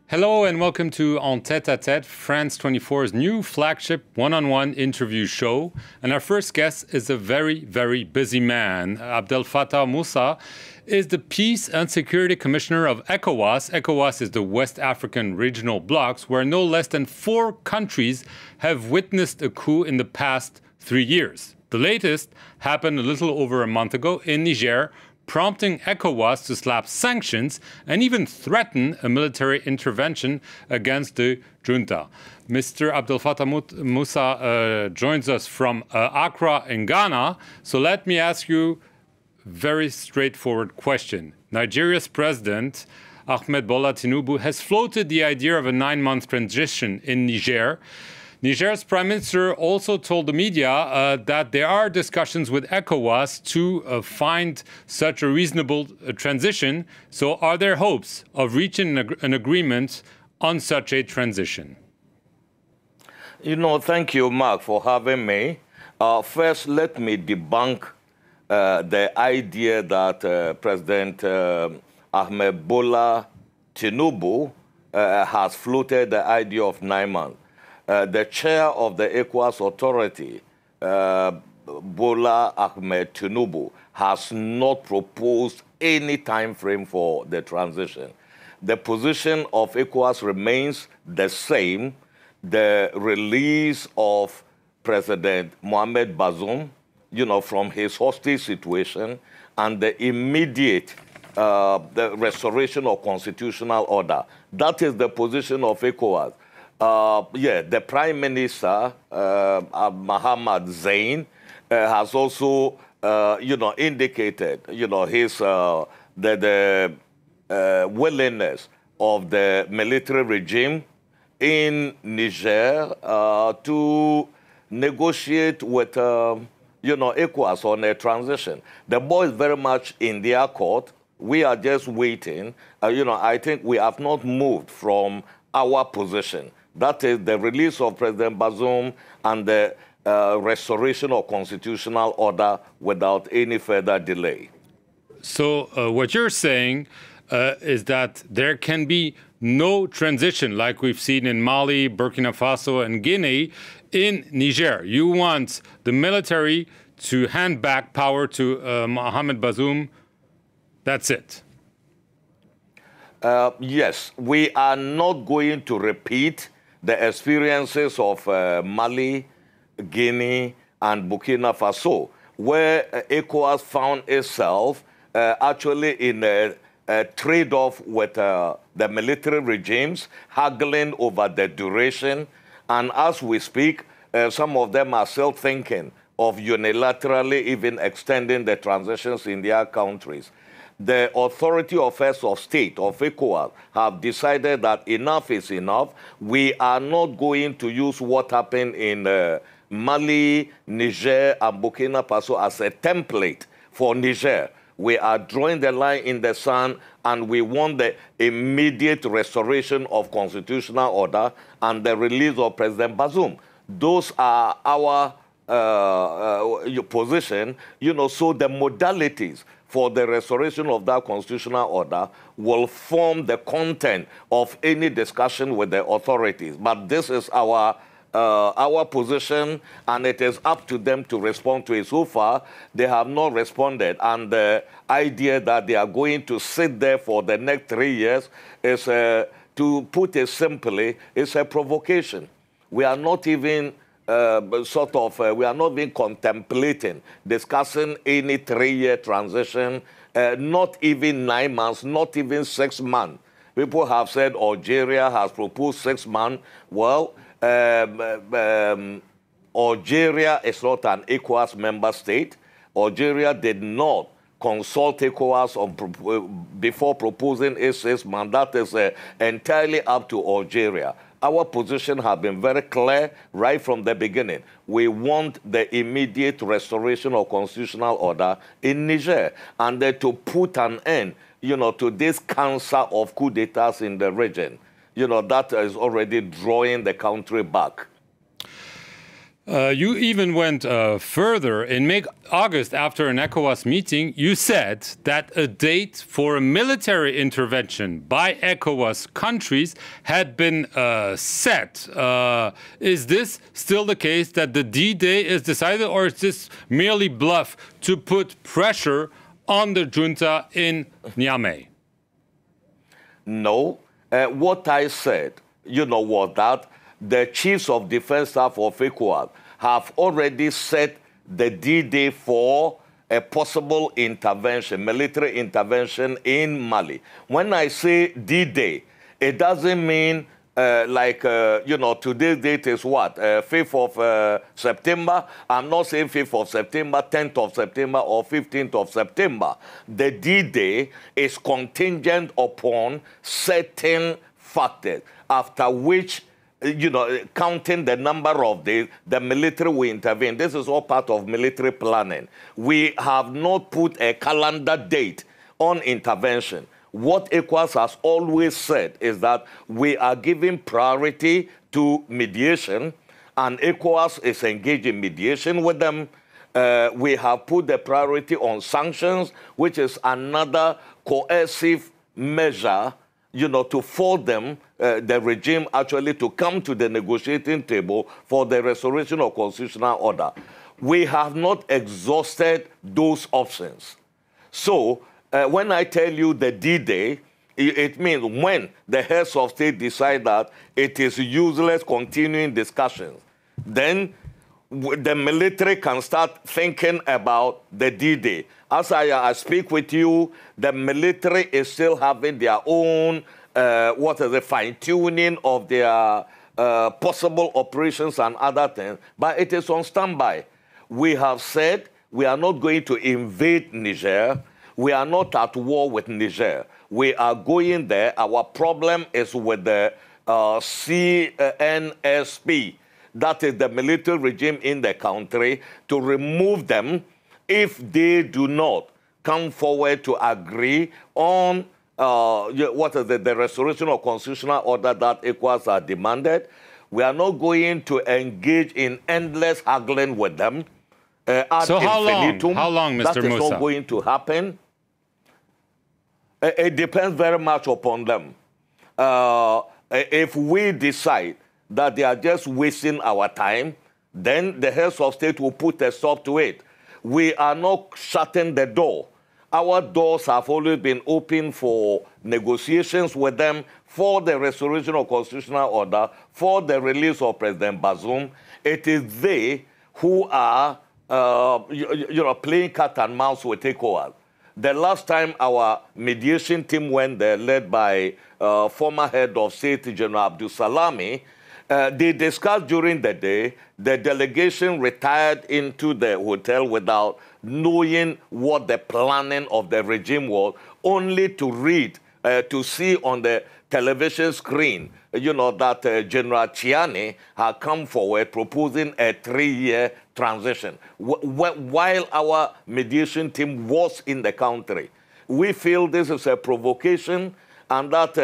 Hello and welcome to En Tête à Tête, France 24's new flagship one-on-one interview show. And our first guest is a very, very busy man. Abdel-Fatau Musah is the Peace and Security Commissioner of ECOWAS. ECOWAS is the West African regional blocs where no less than 4 countries have witnessed a coup in the past 3 years. The latest happened a little over a month ago in Niger, prompting ECOWAS to slap sanctions and even threaten a military intervention against the junta. Mr. Abdel-Fatau Musah joins us from Accra in Ghana. So let me ask you a very straightforward question. Nigeria's president, Ahmed Bola Tinubu, has floated the idea of a 9-month transition in Niger. Niger's prime minister also told the media that there are discussions with ECOWAS to find such a reasonable transition. So are there hopes of reaching an agreement on such a transition? Thank you, Mark, for having me. First, let me debunk the idea that President Ahmed Bola Tinubu has floated the idea of 9 months. The chair of the ECOWAS authority, Bola Ahmed Tinubu, has not proposed any time frame for the transition. The position of ECOWAS remains the same. The release of President Mohamed Bazoum, from his hostage situation, and the immediate the restoration of constitutional order. That is the position of ECOWAS. The Prime Minister, Mohamed Bazoum, has also, indicated, his the willingness of the military regime in Niger to negotiate with, ECOWAS on a transition. The ball is very much in their court. We are just waiting. I think we have not moved from our position. That is the release of President Bazoum and the restoration of constitutional order without any further delay. So what you're saying is that there can be no transition like we've seen in Mali, Burkina Faso, and Guinea in Niger. You want the military to hand back power to Mohamed Bazoum. That's it. Yes, we are not going to repeat the experiences of Mali, Guinea, and Burkina Faso, where ECOWAS found itself actually in a trade-off with the military regimes, haggling over the duration. And as we speak, some of them are still thinking of unilaterally even extending the transitions in their countries. The authority of heads of state of ECOWAS have decided that enough is enough. We are not going to use what happened in Mali, Niger, and Burkina Faso as a template for Niger. We are drawing the line in the sand, and we want the immediate restoration of constitutional order and the release of President Bazoum. Those are our position, so the modalities for the restoration of that constitutional order will form the content of any discussion with the authorities. But this is our position, and it is up to them to respond to it. So far, they have not responded, and the idea that they are going to sit there for the next 3 years is, to put it simply, is a provocation. We are not even we are not even contemplating discussing any 3-year transition, not even 9 months, not even 6 months. People have said Algeria has proposed 6 months. Well, Algeria is not an ECOWAS member state. Algeria did not consult ECOWAS before proposing a 6 months. That is entirely up to Algeria. Our position has been very clear right from the beginning. We want the immediate restoration of constitutional order in Niger, and to put an end, to this cancer of coup d'etats in the region. That is already drawing the country back. You even went further. In August, after an ECOWAS meeting, you said that a date for a military intervention by ECOWAS countries had been set. Is this still the case, that the D-Day is decided, or is this merely bluff to put pressure on the junta in Niamey? No. What I said, was that the chiefs of defense staff of ECOWAS have already set the D-Day for a possible intervention, military intervention in Mali. When I say D-Day, it doesn't mean today's date is what? 5th of September. I'm not saying 5th of September, 10th of September, or 15th of September. The D-Day is contingent upon certain factors, after which, counting the number of days, the military will intervene. This is all part of military planning. We have not put a calendar date on intervention. What ECOWAS has always said is that we are giving priority to mediation, and ECOWAS is engaged in mediation with them. We have put the priority on sanctions, which is another coercive measure, to force them, the regime actually, to come to the negotiating table for the restoration of constitutional order. We have not exhausted those options. So, when I tell you the D-Day, it means when the heads of state decide that it is useless continuing discussions, then the military can start thinking about the D-Day. As I speak with you, the military is still having their own, fine-tuning of their possible operations and other things, but it is on standby. We have said we are not going to invade Niger. We are not at war with Niger. We are going there. Our problem is with the CNSP, that is the military regime in the country, to remove them if they do not come forward to agree on the restoration of constitutional order that ECOWAS has demanded. We are not going to engage in endless haggling with them. So how long, Mr. That is Musah? not going to happen. It depends very much upon them. If we decide that they are just wasting our time, then the heads of state will put a stop to it. We are not shutting the door. Our doors have always been open for negotiations with them, for the restoration of constitutional order, for the release of President Bazoum. It is they who are playing cat and mouse with ECOWAS. The last time our mediation team went there, led by former head of state, General Abdul-Salami, they discussed during the day. The delegation retired into the hotel without knowing what the planning of the regime was, only to read, to see on the television screen, that General Chiani had come forward proposing a 3-year transition. While our mediation team was in the country, we feel this is a provocation, and that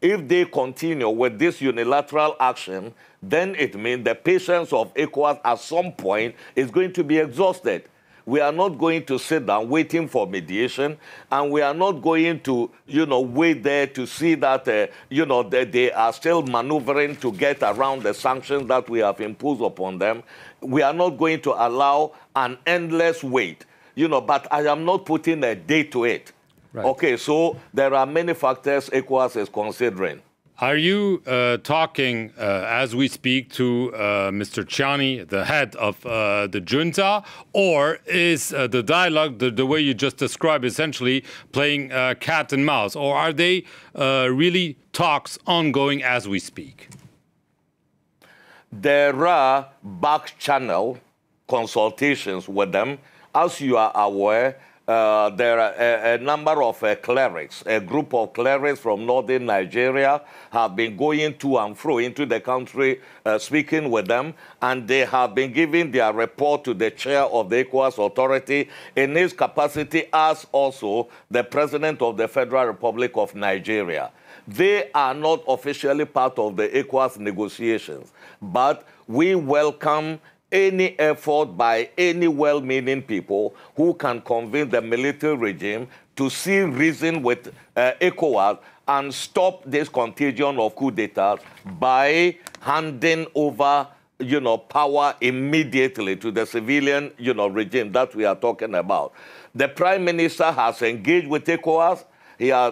if they continue with this unilateral action, then it means the patience of ECOWAS at some point is going to be exhausted. We are not going to sit down waiting for mediation, and we are not going to, wait there to see that, that they are still maneuvering to get around the sanctions that we have imposed upon them. We are not going to allow an endless wait, but I am not putting a date to it. Right. Okay, so there are many factors ECOWAS is considering. Are you talking, as we speak, to Mr. Chiani, the head of the junta, or is the dialogue, the way you just described, essentially playing cat and mouse, or are they really talks ongoing as we speak? There are back-channel consultations with them. As you are aware, there are a number of clerics, a group of clerics from northern Nigeria have been going to and fro into the country, speaking with them, and they have been giving their report to the chair of the ECOWAS authority in his capacity as also the president of the Federal Republic of Nigeria. They are not officially part of the ECOWAS negotiations, but we welcome any effort by any well-meaning people who can convince the military regime to see reason with ECOWAS and stop this contagion of coup d'etat by handing over, power immediately to the civilian, regime that we are talking about. The Prime Minister has engaged with ECOWAS.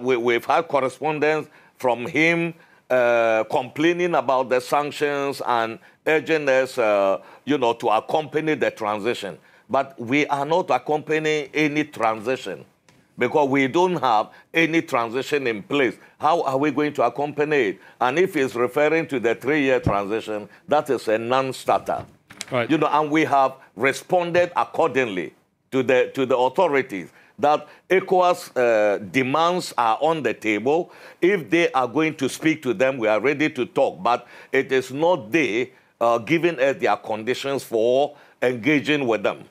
We've had correspondence from him complaining about the sanctions and urging us, to accompany the transition. But we are not accompanying any transition because we don't have any transition in place. How are we going to accompany it? And if he's referring to the 3-year transition, that is a non-starter. Right. And we have responded accordingly to the authorities that ECOWAS demands are on the table. If they are going to speak to them, we are ready to talk. But it is not they giving us their conditions for engaging with them.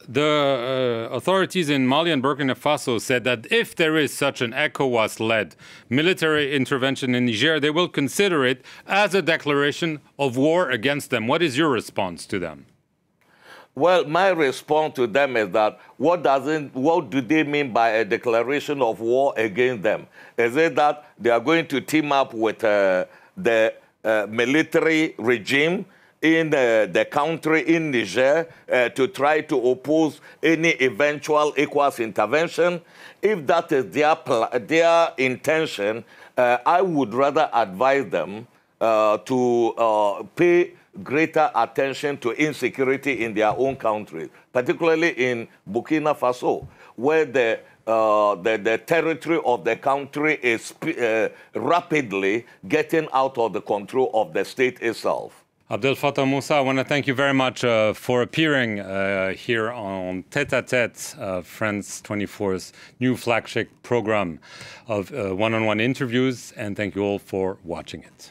The authorities in Mali and Burkina Faso said that if there is such an ECOWAS-led military intervention in Niger, they will consider it as a declaration of war against them. What is your response to them? Well, my response to them is that what do they mean by a declaration of war against them? Is it that they are going to team up with the military regime in the country, in Niger, to try to oppose any eventual ECOWAS intervention? If that is their intention, I would rather advise them to pay greater attention to insecurity in their own country, particularly in Burkina Faso, where the territory of the country is rapidly getting out of the control of the state itself. Abdel-Fatau Musah, I want to thank you very much for appearing here on Tête-à-Tête, France 24's new flagship program of one-on-one interviews, and thank you all for watching it.